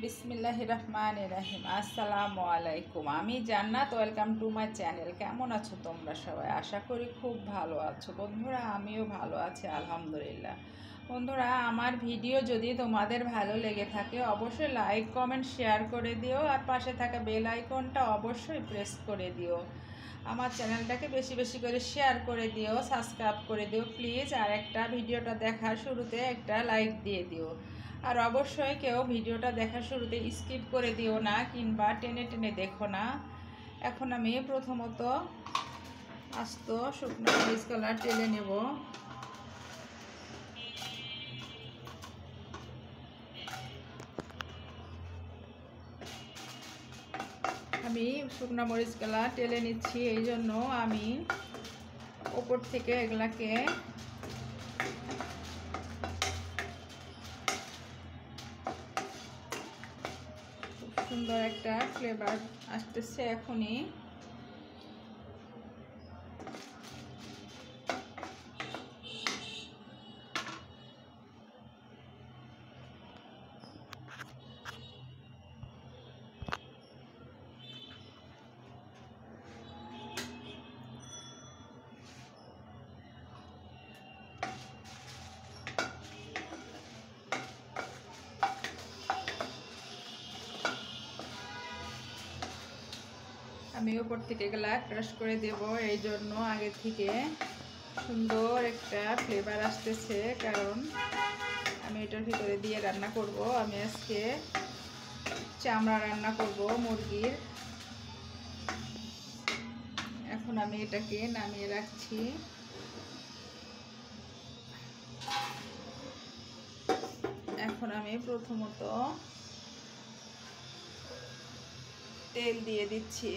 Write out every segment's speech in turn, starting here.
বিসমিল্লাহির রহমানির রহিম। আসসালামু আলাইকুম। আমি জান্নাত, ওয়েলকাম টু মাই চ্যানেল। কেমন আছো তোমরা সবাই? আশা করি খুব ভালো আছো। বন্ধুরা, আমিও ভালো আছি আলহামদুলিল্লাহ। বন্ধুরা, আমার ভিডিও যদি তোমাদের ভালো লেগে থাকে অবশ্যই লাইক কমেন্ট শেয়ার করে দিও, আর পাশে থাকা বেল আইকনটা অবশ্যই প্রেস করে দিও। আমার চ্যানেলটাকে বেশি বেশি করে শেয়ার করে দিও, সাবস্ক্রাইব করে দিও প্লিজ। আর একটা ভিডিওটা দেখার শুরুতে একটা লাইক দিয়ে দিও। আর অবশ্যই কেউ ভিডিওটা দেখার শুরুতে স্কিপ করে দিও না, কিংবা টেনে টেনে দেখো না। এখন আমি প্রথমত আস্ত শুকনো মরিচ কালার টেলে নেব। আমি শুকনো মরিচ কালার টেলে নিচ্ছি, এই জন্য আমি ওপর থেকে এগুলাকে সুন্দর একটা ফ্লেভার আসতেছে এখনই। আমি উপর থেকে এগুলা ক্রাশ করে দেব, এই জন্য আগে থেকে সুন্দর একটা ফ্লেভার আসতেছে, কারণ আমি এটার ভিতরে দিয়ে রান্না করব। আমি আজকে চামড়া রান্না করব মুরগির। এখন আমি এটাকে নামিয়ে রাখছি। এখন আমি প্রথমত তেল দিয়ে দিচ্ছি।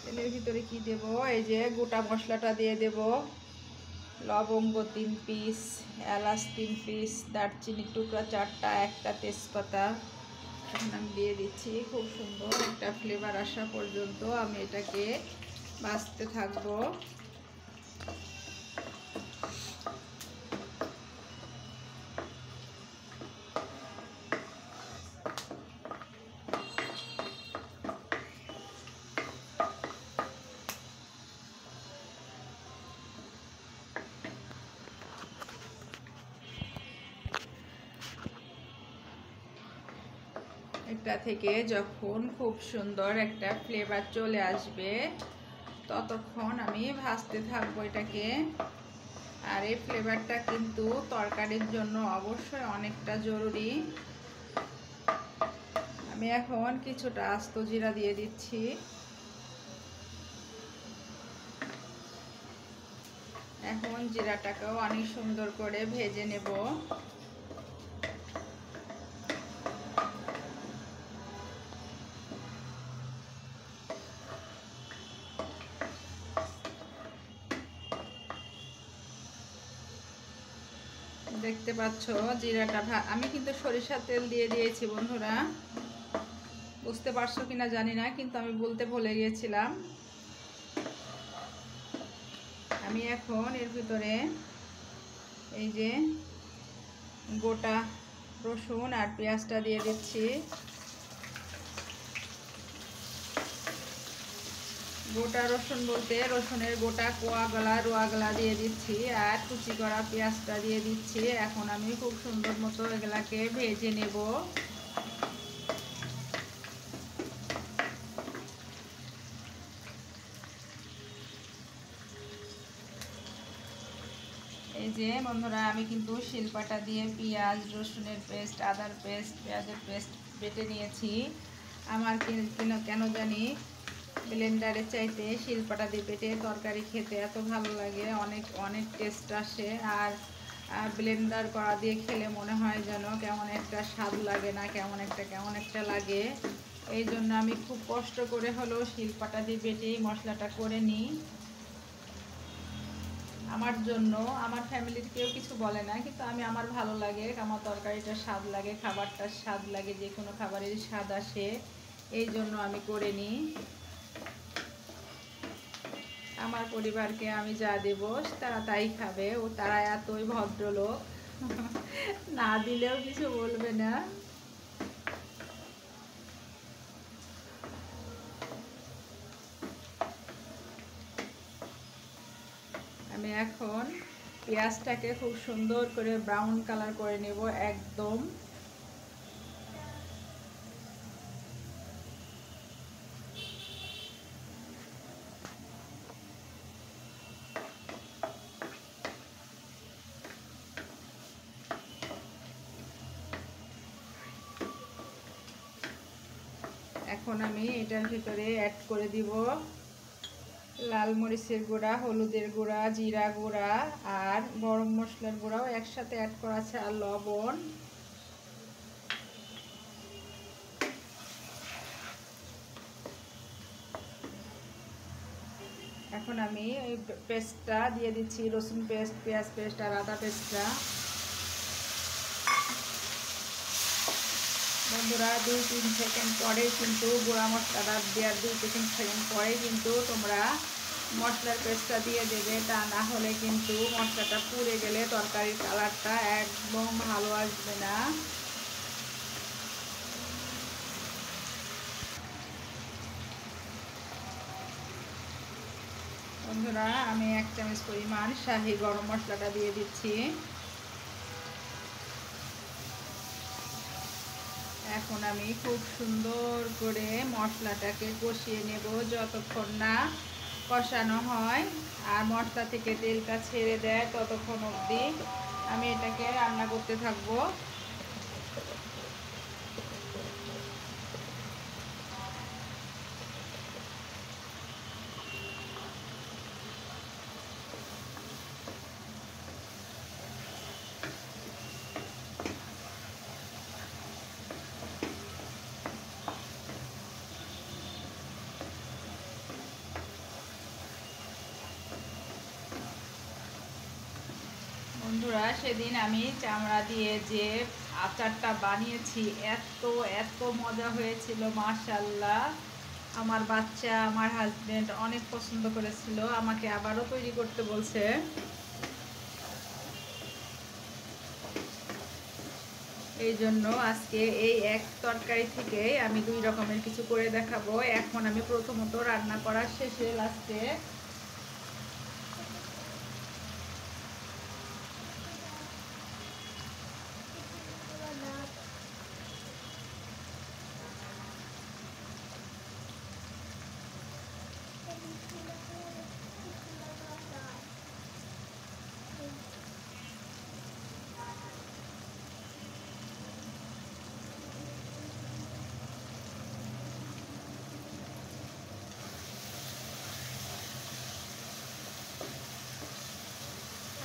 তেলের ভিতরে কি দেব? এই যে গোটা মশলাটা দিয়ে দেব। লবঙ্গ 3 পিস, এলাচ 3 পিস, দারচিনির টুকরা 4টা, একটা তেজপাতা এখন আমি দিয়ে দিচ্ছি। খুব সুন্দর একটা ফ্লেভার আসা পর্যন্ত আমি এটাকে ভাজতে থাকবো। এটা থেকে যখন খুব সুন্দর একটা ফ্লেভার চলে আসবে ততক্ষণ আমি ভাজতে থাকবো এটাকে। আর এই ফ্লেভারটা কিন্তু তরকারির জন্য অবশ্যই অনেকটা জরুরি। আমি এখন কিছুটা আস্ত জিরা দিয়ে দিচ্ছি। এখন জিরাটাকেও অনেক সুন্দর করে ভেজে নেব। দেখতে পাচ্ছ জিরাটা আমি কিন্তু সরিষার তেল দিয়ে দিয়েছি বন্ধুরা, বুঝতে পারছো কিনা জানি না, কিন্তু আমি বলতে ভুলে গিয়েছিলাম। আমি এখন এর ভিতরে এই যে গোটা রসুন আর পেঁয়াজটা দিয়ে দিচ্ছি। গোটা রসুন বলতে রসুনের গোটা কোয়াগুলা রোয়াগুলা দিয়ে দিচ্ছি, আর কুচি করা পেঁয়াজটা দিয়ে দিচ্ছি। এখন আমি খুব সুন্দর মতো এগুলাকে ভেজে নেব। এই যে বন্ধুরা, আমি কিন্তু শিলপাটা দিয়ে পেঁয়াজ, রসুনের পেস্ট, আদার পেস্ট, পেঁয়াজের পেস্ট বেটে নিয়েছি। আমার কেন জানি ব্লেন্ডারের চাইতে শিলপাটা দিয়ে বেটে তরকারি খেতে এত ভালো লাগে, অনেক অনেক টেস্ট আসে। আর ব্লেন্ডার করা দিয়ে খেলে মনে হয় যেন কেমন একটা স্বাদ লাগে না, কেমন একটা লাগে। এই জন্য আমি খুব কষ্ট করে হলেও শিলপাটা দিয়ে বেটেই মশলাটা করে নিই। আমার জন্য আমার ফ্যামিলির কেউ কিছু বলে না, কিন্তু আমার ভালো লাগে, আমার তরকারিটা স্বাদ লাগে, খাবারটা স্বাদ লাগে, যে কোনো খাবারের স্বাদ আসে। এই জন্য আমি করে নিই। আমার পরিবারকে আমি যা দেব তারা তাই খাবে, ও তারা এতই ভদ্রলোক, না দিলেও কিছু বলবে না। আমি এখন পেঁয়াজটাকে খুব সুন্দর করে ব্রাউন কালার করে নেব একদম। এখন আমি এটার ভিতরে অ্যাড করে দিব লাল মরিচের গুঁড়া, হলুদের গুঁড়া, জিরা গুঁড়া আর গরম মশলার গুঁড়াও একসাথে অ্যাড করা আছে, আর লবণ। এখন আমি এই পেস্টটা দিয়ে দিচ্ছি, রসুন পেস্ট, পেঁয়াজ পেস্ট আর আদা পেস্টটা। বন্ধুরা 2-3 সেকেন্ড পরে কিন্তু গুঁড়া মশলাটা দেওয়ার 2-3 সেকেন্ড পরে কিন্তু তোমরা মশলার পেস্টটা দিয়ে দেবে, তা না হলে কিন্তু মশলাটা পুড়ে গেলে তরকারির কালারটা একদম ভালো আসবে না। বন্ধুরা আমি 1 চামচ পরিমাণ শাহি গরম মশলাটা দিয়ে দিচ্ছি। এখন আমি খুব সুন্দর করে মশলাটাকে কষিয়ে নেব যতক্ষণ না কষানো হয় আর মশলা থেকে তেলটা ছেড়ে দেয়, ততক্ষণ অবধি আমি এটাকে রান্না করতে থাকবো। বন্ধুরা সেদিন আমি চামড়া দিয়ে যে আচারটা বানিয়েছি, এত এত মজা হয়েছিল মাশাআল্লাহ। আমার বাচ্চা, আমার হাজবেন্ড অনেক পছন্দ করেছিল, আমাকে আবারও তৈরি করতে বলছে। এই জন্য আজকে এই এক তরকারি থেকে আমি 2 রকমের কিছু করে দেখাবো। এখন আমি প্রথমত রান্না করার শেষে লাস্টে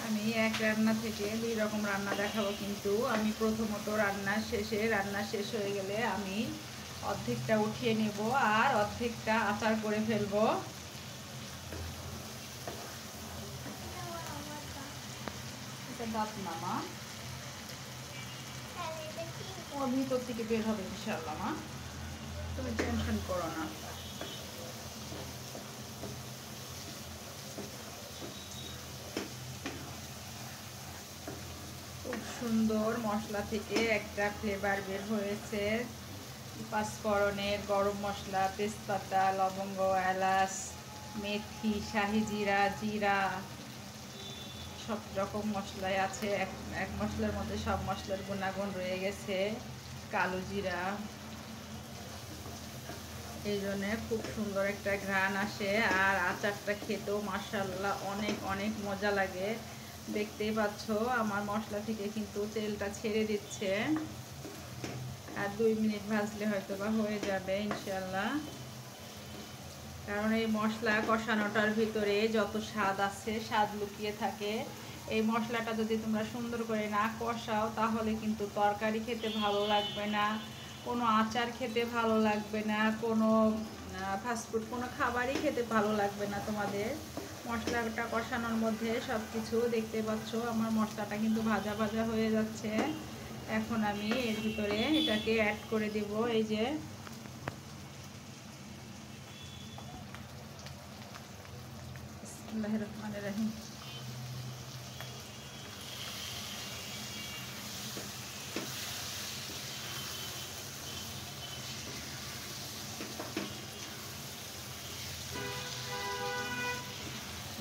আমি এক রান্না থেকে 2 রকম রান্না দেখাবো, কিন্তু আমি প্রথমত রান্না শেষ হয়ে গেলে আমি অর্ধেকটা উঠিয়ে নেব আর অর্ধেকটা আচার করে ফেলবো। এটা দাঁত মামা, ও ভিতর থেকে বের হবে ইনশাআল্লাহ মা, তুমি টেনশন করো না। খুব সুন্দর মশলা থেকে একটা ফ্লেভার বের হয়েছে, পাঁচফোড়নের, গরম মশলা, তেজপাতা, লবঙ্গ, এলাচ, মেথি, শাহি জিরা, জিরা, সব রকম মশলাই আছে। এক মশলার মধ্যে সব মশলার গুণাগুণ রয়ে গেছে, কালো জিরা। এই জন্যে খুব সুন্দর একটা ঘ্রাণ আসে, আর আচারটা খেতেও মাশাআল্লাহ অনেক অনেক মজা লাগে। দেখতেই পাচ্ছ আমার মশলা থেকে কিন্তু তেলটা ছেড়ে দিচ্ছে, আর 2 মিনিট ভাজলে হয়তো বা হয়ে যাবে ইনশাআল্লাহ। কারণ এই মশলা কষানোটার ভিতরে যত স্বাদ আছে, স্বাদ লুকিয়ে থাকে। এই মশলাটা যদি তোমরা সুন্দর করে না কষাও তাহলে কিন্তু তরকারি খেতে ভালো লাগবে না, কোনো আচার খেতে ভালো লাগবে না, কোনো ফাস্টফুড কোনো খাবারই খেতে ভালো লাগবে না তোমাদের। মশলাটা কষানোর মধ্যে সব কিছু দেখতে পাচ্ছ আমার মশলাটা কিন্তু ভাজা ভাজা হয়ে যাচ্ছে। এখন আমি এর ভিতরে এটাকে অ্যাড করে দেব, এই যে বিসমিল্লাহির রহমানির রহিম।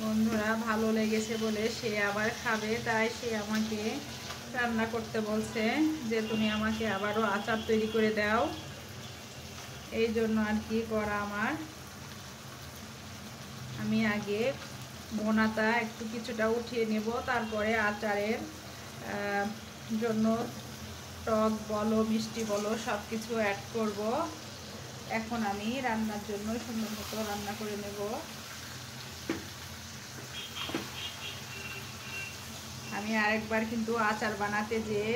বন্ধুরা ভালো লেগেছে বলে সে আবার খাবে, তাই সে আমাকে রান্না করতে বলছে যে তুমি আমাকে আবারও আচার তৈরি করে দাও। এই জন্য আর কি করা আমার। আমি আগে ভোনাটা একটু কিছুটা উঠিয়ে নেব, তারপরে আচারের জন্য টক বলো মিষ্টি বলো সব কিছু অ্যাড করব। এখন আমি রান্নার জন্য সুন্দর মতো রান্না করে নেব। আমি আরেকবার কিন্তু আচার বানাতে যেয়ে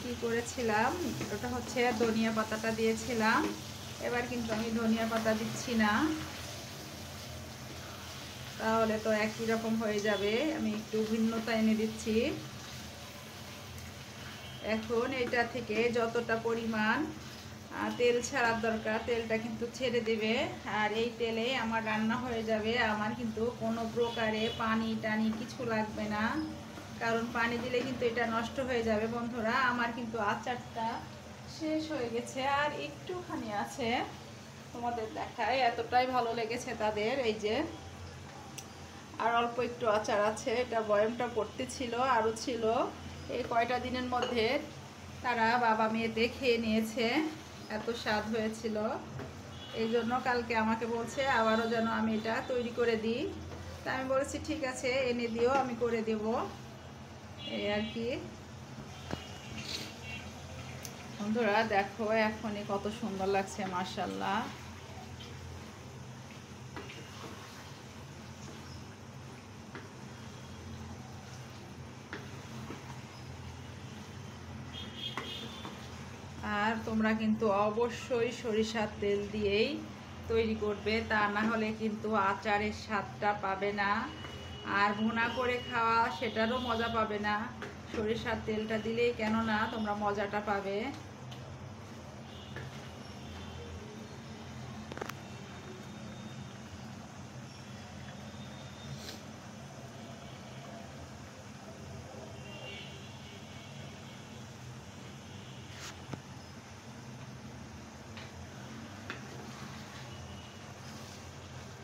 কি করেছিলাম, ওটা হচ্ছে ধনিয়া পাতাটা দিয়েছিলাম। এবার কিন্তু আমি ধনিয়া পাতা দিচ্ছি না, তাহলে তো একই রকম হয়ে যাবে। আমি একটু ভিন্নতা এনে দিচ্ছি। এখন এটা থেকে যতটা পরিমাণ তেল ছাড়ার দরকার তেলটা কিন্তু ছেড়ে দেবে, আর এই তেলে আমার রান্না হয়ে যাবে। আমার কিন্তু কোনো প্রকারে পানি টানি কিছু লাগবে না, কারণ পানি দিলে কিন্তু এটা নষ্ট হয়ে যাবে। বন্ধুরা আমার কিন্তু আচারটা শেষ হয়ে গেছে, আর একটুখানি আছে, তোমাদের দেখায়। এতটাই ভালো লেগেছে তাদের, এই যে আর অল্প একটু আচার আছে। এটা বয়ামটা পড়তে ছিল, আরও ছিল। এই কয়টা দিনের মধ্যে তারা বাবা মেয়েতে খেয়ে নিয়েছে, এত স্বাদ হয়েছিল। এই জন্য কালকে আমাকে বলছে আবারও যেন আমি এটা তৈরি করে দিই। তা আমি বলেছি ঠিক আছে এনে দিও, আমি করে দেব। এই আর কি। বন্ধুরা দেখো এখনই কত সুন্দর লাগছে, মাশাআল্লাহ। আর তোমরা কিন্তু অবশ্যই সরিষার তেল দিয়েই তৈরি করবে, তা না হলে কিন্তু আচারের স্বাদটা পাবে না, আর ভুনা করে খাওয়া সেটারও মজা পাবে না। সরিষার তেলটা দিলেই কেননা তোমরা মজাটা পাবে।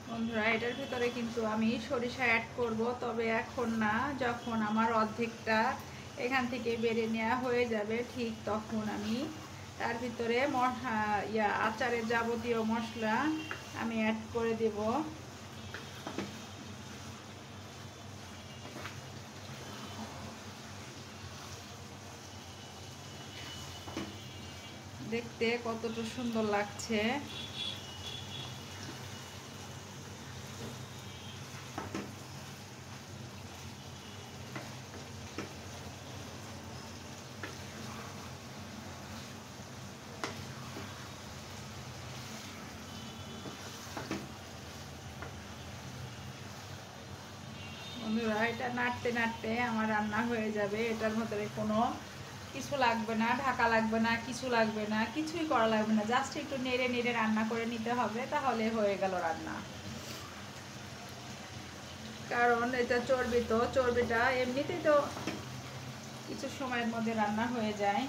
বন্ধুরা এটার ভিতরে কিন্তু আমি সরিষা অ্যাড করব, তবে এখন না, যখন আমার অর্ধেকটা এখান থেকে বেড়ে নেওয়া হয়ে যাবে ঠিক তখন আমি তার ভিতরে আচারের যাবতীয় মশলা আমি অ্যাড করে দেব। দেখতে কতটা সুন্দর লাগছে। বন্ধুরা এটা নাড়তে নাড়তে আমার রান্না হয়ে যাবে। এটার ভিতরে কোনো কিছু লাগবে না, ঢাকা লাগবে না, কিছু লাগবে না, কিছুই করা লাগবে না। জাস্ট একটু নেড়ে নেড়ে রান্না করে নিতে হবে, তাহলে হয়ে গেল রান্না। কারণ এটা চর্বি, তো চর্বিটা এমনিতেই তো কিছু সময়ের মধ্যে রান্না হয়ে যায়।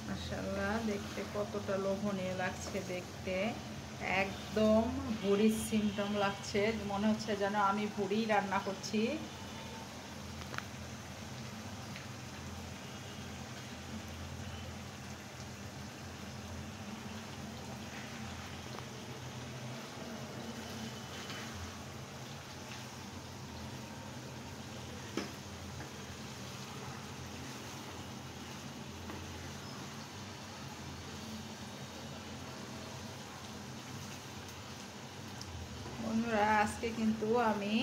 মাশাআল্লাহ দেখতে কতটা লোভনীয় লাগছে দেখতে, একদম ভুড়ির সিমটম লাগছে, মনে হচ্ছে যেন আমি ভুড়ি রান্না করছি। বন্ধুরা আজকে কিন্তু আমি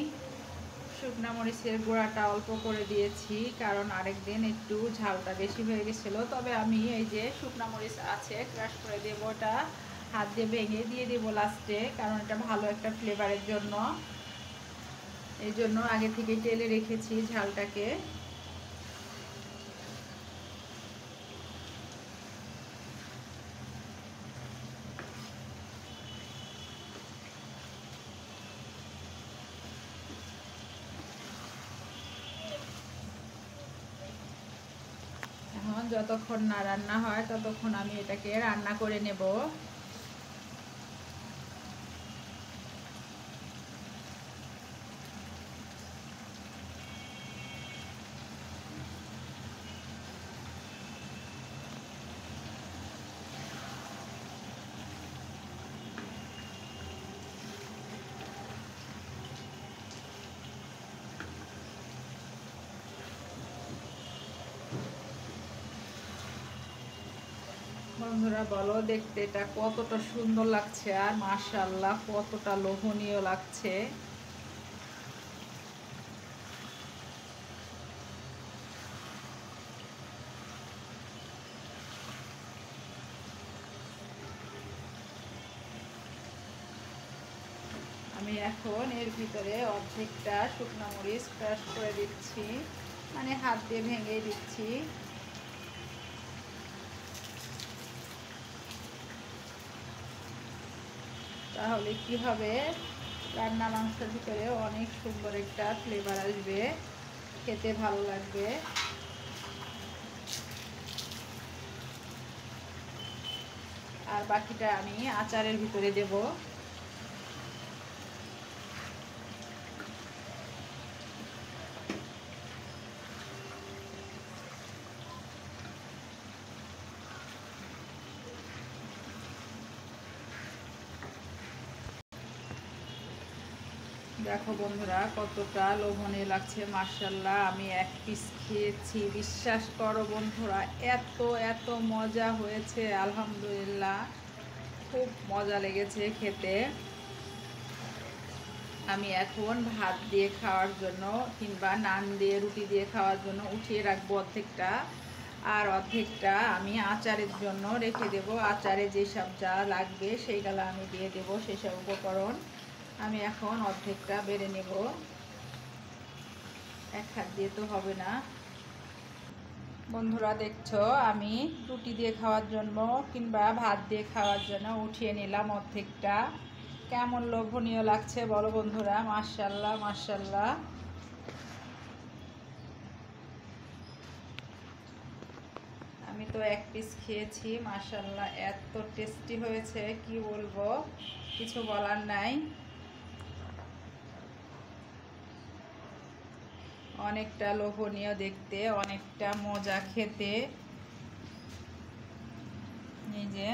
শুকনা মরিচের গুঁড়াটা অল্প করে দিয়েছি, কারণ আরেকদিন একটু ঝালটা বেশি হয়ে গেছিলো। তবে আমি এই যে শুকনা মরিচ আছে ক্রাশ করে দেবো, ওটা হাত দিয়ে ভেঙে দিয়ে দেবো লাস্টে, কারণ এটা ভালো একটা ফ্লেভারের জন্য। এই জন্য আগে থেকে টেলে রেখেছি ঝালটাকে। এখন যতক্ষণ না রান্না হয় ততক্ষণ আমি এটাকে রান্না করে নেব। বন্ধুরা বলো দেখতে এটা কতটা সুন্দর লাগছে, আর মাশাআল্লাহ কতটা লোভনীয় লাগছে। আমি এখন এর ভিতরে অর্ধেকটা শুকনো মরিচ ক্রাশ করে দিচ্ছি, মানে হাত দিয়ে ভেঙে দিচ্ছি। তাহলে কি হবে, রান্না মাংসের ভিতরে অনেক সুন্দর একটা ফ্লেভার আসবে, খেতে ভালো লাগবে। আর বাকিটা আমি আচারের ভিতরে দেব। দেখো বন্ধুরা কতটা লোভনীয় লাগছে, মাশাআল্লাহ। আমি এক পিস খেয়েছি, বিশ্বাস করো বন্ধুরা, এত এত মজা হয়েছে, আলহামদুলিল্লাহ খুব মজা লেগেছে খেতে। আমি এখন ভাত দিয়ে খাওয়ার জন্য কিংবা নান দিয়ে রুটি দিয়ে খাওয়ার জন্য উঠিয়ে রাখবো অর্ধেকটা, আর অর্ধেকটা আমি আচারের জন্য রেখে দেব। আচারে যেসব যা লাগবে সেইগুলো আমি দিয়ে দেব, সেসব উপকরণ। আমি এখন অর্ধেকটা বেড়ে নেব, এক হাত দিয়ে তো হবে না। বন্ধুরা দেখছো আমি রুটি দিয়ে খাওয়ার জন্য কিংবা ভাত দিয়ে খাওয়ার জন্য উঠিয়ে নিলাম অর্ধেকটা। কেমন লোভনীয় লাগছে বলো বন্ধুরা, মাশাআল্লাহ মাশাআল্লাহ। আমি তো এক পিস খেয়েছি, মাশাআল্লাহ এত টেস্টি হয়েছে কি বলবো, কিছু বলার নাই। অনেকটা লোভনীয় দেখতে, অনেকটা মজা খেতে। এই যে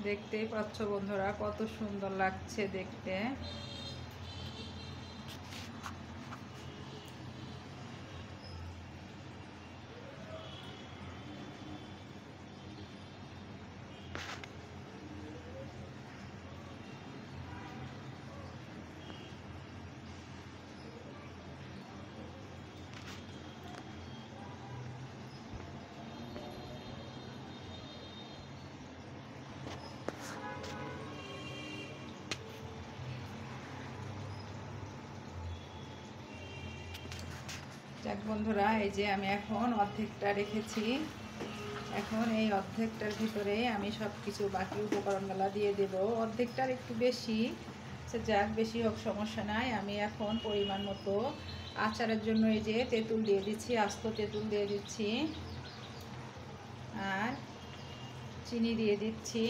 দেখতেই পাচ্ছ বন্ধুরা কত সুন্দর লাগছে দেখতে। যাক বন্ধুরা, এই যে আমি এখন অর্ধেকটা রেখেছি। এখন এই অর্ধেকটার ভিতরে আমি সব কিছু বাকি উপকরণগুলো দিয়ে দেব। অর্ধেকটার একটু বেশি, সে যাক বেশি হোক সমস্যা নাই। আমি এখন পরিমাণ মতো আচারের জন্য এই যে তেঁতুল দিয়ে দিচ্ছি, আস্ত তেঁতুল দিয়ে দিচ্ছি, আর চিনি দিয়ে দিচ্ছি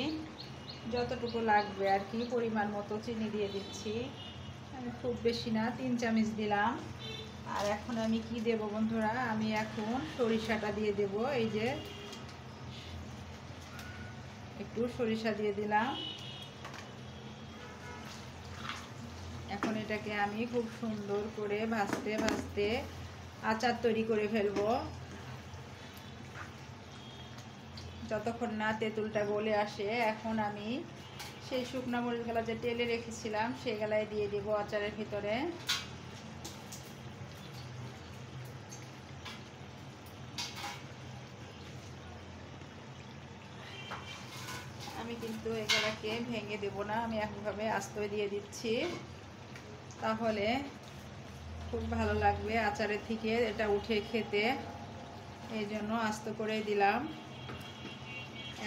যতটুকু লাগবে আর কি, পরিমাণ মতো চিনি দিয়ে দিচ্ছি। আমি খুব বেশি না, 3 চামচ দিলাম। আর এখন আমি কি দেব বন্ধুরা, আমি এখন সরিষাটা দিয়ে দেব। এই যে একটু সরিষা দিয়ে দিলাম। এখন এটাকে আমি খুব সুন্দর করে ভাজতে ভাজতে আচার তৈরি করে ফেলবো, যতক্ষণ না তেঁতুলটা গলে আসে। এখন আমি সেই শুকনো মরিচগুলো যে তেলে রেখেছিলাম সেগুলাই দিয়ে দেব আচারের ভিতরে। এগুলাকে ভেঙে দেব না, আমি একভাবে আস্ত দিয়ে দিচ্ছি, তাহলে খুব ভালো লাগবে আচারের থেকে এটা উঠে খেতে, এই জন্য আস্ত করে দিলাম।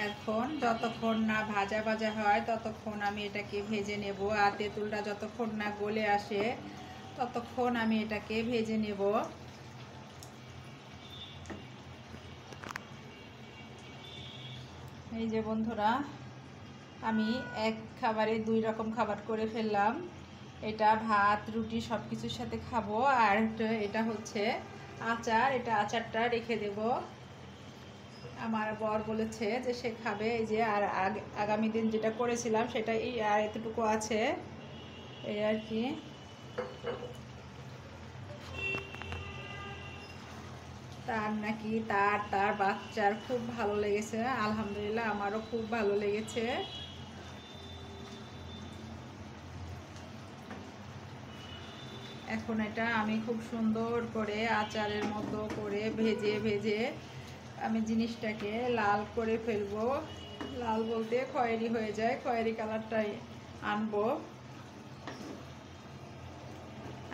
এখন যতক্ষণ না ভাজা ভাজা হয় ততক্ষণ আমি এটাকে ভেজে নেব, আর তেঁতুলটা যতক্ষণ না গলে আসে ততক্ষণ আমি এটাকে ভেজে নেব। এই যে বন্ধুরা, আমি এক খাবারে 2 রকম খাবার করে ফেললাম। এটা ভাত রুটি সব কিছুর সাথে খাবো, আর এটা হচ্ছে আচার, এটা আচারটা রেখে দেব। আমার বর বলেছে যে সে খাবে, এই যে আর আগামী দিন যেটা করেছিলাম সেটা এই আর এতটুকু আছে, এই আর কি। তার নাকি তার বাচ্চার খুব ভালো লেগেছে, আলহামদুলিল্লাহ আমারও খুব ভালো লেগেছে। এখন এটা আমি খুব সুন্দর করে আচারের মতো করে ভেজে ভেজে আমি জিনিসটাকে লাল করে ফেলবো। লাল বলতে খয়েরি হয়ে যায়, খয়েরি কালারটাই আনবো।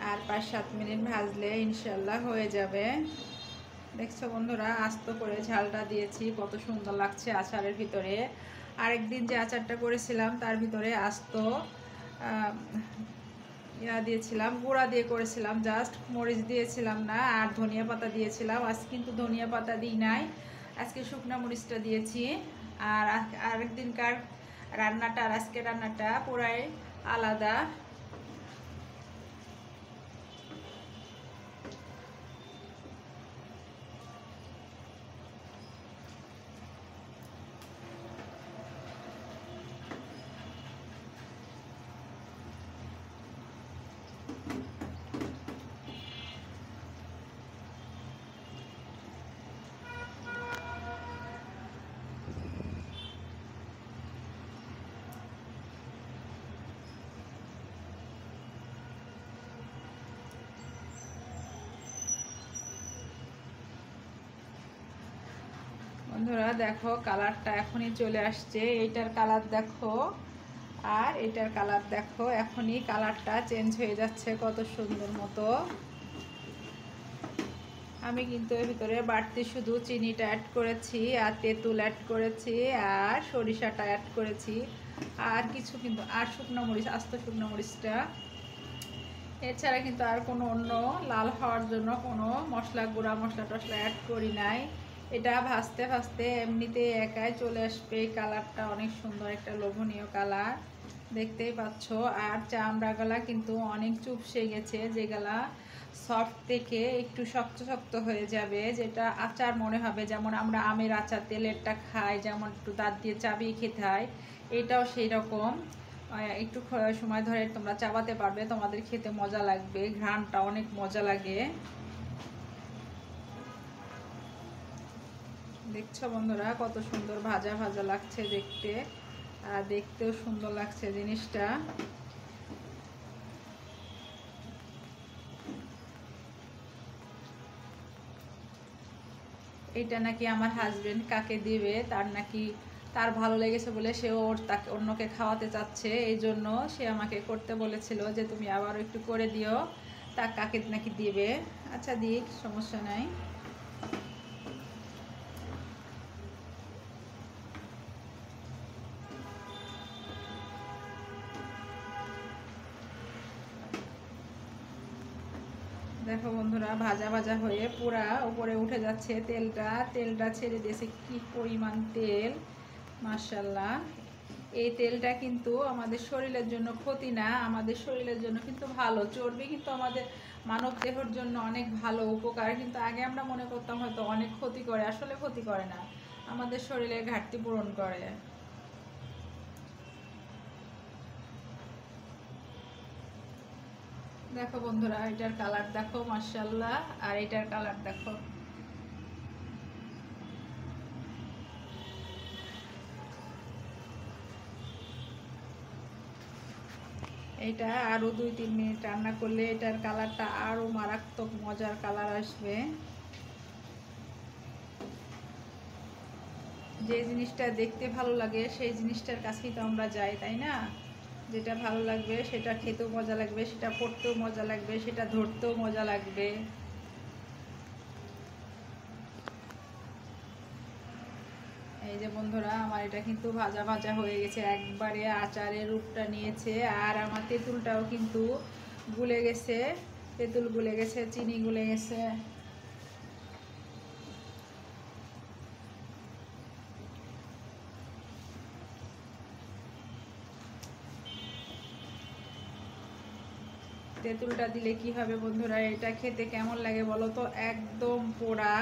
আর 5-7 মিনিট ভাজলে ইনশাল্লাহ হয়ে যাবে। দেখছো বন্ধুরা, আস্ত করে ঝালটা দিয়েছি, কত সুন্দর লাগছে আচারের ভিতরে। আরেকদিন যে আচারটা করেছিলাম তার ভিতরে আস্ত দিয়েছিলাম, গুঁড়া দিয়ে করেছিলাম, জাস্ট মরিচ দিয়েছিলাম না, আর ধনিয়া পাতা দিয়েছিলাম। আজ কিন্তু ধনিয়া পাতা দিই নাই, আজকে শুকনো মরিচটা দিয়েছি। আর আরেকদিনকার রান্নাটা আর আজকের রান্নাটা পুরাই আলাদা। বন্ধুরা দেখো, কালারটা এখনই চলে আসছে, এইটার কালার দেখো আর এটার কালার দেখো, এখনই কালারটা চেঞ্জ হয়ে যাচ্ছে কত সুন্দর মতো। আমি কিন্তু এর ভিতরে বাড়তি শুধু চিনিটা অ্যাড করেছি, আর তেঁতুল অ্যাড করেছি, আর সরিষাটা অ্যাড করেছি, আর কিছু কিন্তু, আর শুকনো মরিচ, আস্ত শুকনো মরিচটা। এছাড়া কিন্তু আর কোনো অন্য লাল হওয়ার জন্য কোনো মশলা, গুঁড়া মশলা টশলা অ্যাড করি নাই। এটা ভাজতে ভাজতে এমনিতে একাই চলে আসবে, এই কালারটা অনেক সুন্দর একটা লোভনীয় কালার, দেখতেই পাচ্ছ। আর চামড়াগুলা কিন্তু অনেক চুপসে গেছে, যেগুলা সফট থেকে একটু শক্ত শক্ত হয়ে যাবে, যেটা আচার মনে হবে, যেমন আমরা আমের আচার তেলেরটা খাই, যেমন একটু দাঁত দিয়ে চাবিয়ে খেতে হয়, এটাও সেই রকম। একটু সময় ধরে তোমরা চাবাতে পারবে, তোমাদের খেতে মজা লাগবে, ঘ্রাণটা অনেক মজা লাগে। দেখছো বন্ধুরা কত সুন্দর ভাজা ভাজা লাগছে দেখতে, আর দেখতেও সুন্দর লাগছে জিনিসটা। এটা নাকি আমার হাজবেন্ড কাকে দিবে, তার নাকি তার ভালো লেগেছে বলে সে তাকে অন্যকে খাওয়াতে চাচ্ছে, এই জন্য সে আমাকে করতে বলেছিল যে তুমি আবার একটু করে দিও, তা কাকে নাকি দিবে। আচ্ছা দিক, সমস্যা নাই। দেখো বন্ধুরা, ভাজা ভাজা হয়ে পুরা উপরে উঠে যাচ্ছে তেলটা ছেড়ে দিয়েছে, কি পরিমাণ তেল, মাশাআল্লাহ। এই তেলটা কিন্তু আমাদের শরীরের জন্য ক্ষতি না, আমাদের শরীরের জন্য কিন্তু ভালো। চর্বি কিন্তু আমাদের মানব দেহের জন্য অনেক ভালো উপকার, কিন্তু আগে আমরা মনে করতাম হয়তো অনেক ক্ষতি করে, আসলে ক্ষতি করে না, আমাদের শরীরের ঘাটতি পূরণ করে। দেখো বন্ধুরা, এটার কালার দেখো মাশাআল্লাহ, আর এটার কালার দেখো। এটা আরো 2-3 মিনিট রান্না করলে এটার কালারটা আরো মারাত্মক মজার কালার আসবে। যে জিনিসটা দেখতে ভালো লাগে সেই জিনিসটার কাছেই তো আমরা যাই, তাই না? যেটা ভালো লাগবে সেটা খেতেও মজা লাগবে, সেটা পড়তেও মজা লাগবে, সেটা ধরতেও মজা লাগবে। এই যে বন্ধুরা, আমার এটা কিন্তু ভাজা ভাজা হয়ে গেছে, একবারে আচারের রূপটা নিয়েছে। আর আমার তেঁতুলটাও কিন্তু গুলে গেছে, তেঁতুল গুলে গেছে, চিনি গুলে গেছে। তেঁতুলটা দিলে কি হবে বন্ধুরা, এটা খেতে কেমন লাগে বলো তো? একদম পোড়া,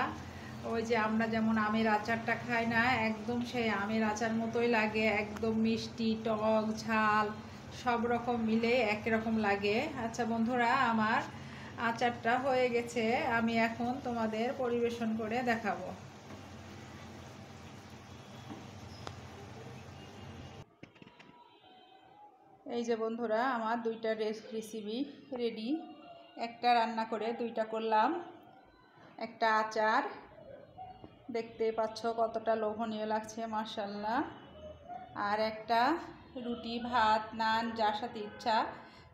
ওই যে আমরা যেমন আমের আচারটা খাই না, একদম সেই আমের আচার মতোই লাগে। একদম মিষ্টি, টক, ঝাল সব রকম মিলে একরকম লাগে। আচ্ছা বন্ধুরা, আমার আচারটা হয়ে গেছে, আমি এখন তোমাদের পরিবেশন করে দেখাবো। এই যে বন্ধুরা, আমার দুইটা রেসিপি রেডি। একটা রান্না করে দুইটা করলাম। একটা আচার, দেখতে পাচ্ছ কতটা লোভনীয় লাগছে, মাশাআল্লাহ। আর একটা রুটি, ভাত, নান, যার সাথে ইচ্ছা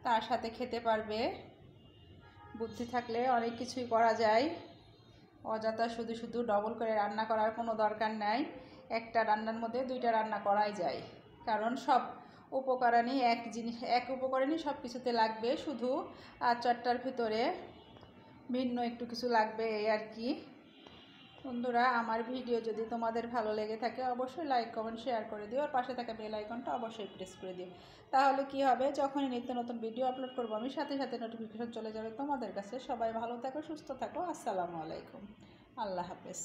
তার সাথে খেতে পারবে। বুদ্ধি থাকলে অনেক কিছুই করা যায়, অযথা শুধু শুধু ডবল করে রান্না করার কোনো দরকার নাই। একটা রান্নার মধ্যে দুইটা রান্না করাই যায়, কারণ সব উপকরণই এক উপকরণই সব কিছুতে লাগবে, শুধু আচারটার ভিতরে ভিন্ন একটু কিছু লাগবে, এই আর কি। বন্ধুরা, আমার ভিডিও যদি তোমাদের ভালো লেগে থাকে অবশ্যই লাইক, কমেন্ট, শেয়ার করে দিও। আর পাশে থাকা বেল আইকনটা অবশ্যই প্রেস করে দিও। তাহলে কি হবে, যখনই নিত্য নতুন ভিডিও আপলোড করবো আমি সাথে সাথে নোটিফিকেশন চলে যাবে তোমাদের কাছে। সবাই ভালো থাকো, সুস্থ থাকো। আসসালামু আলাইকুম, আল্লাহ হাফেজ।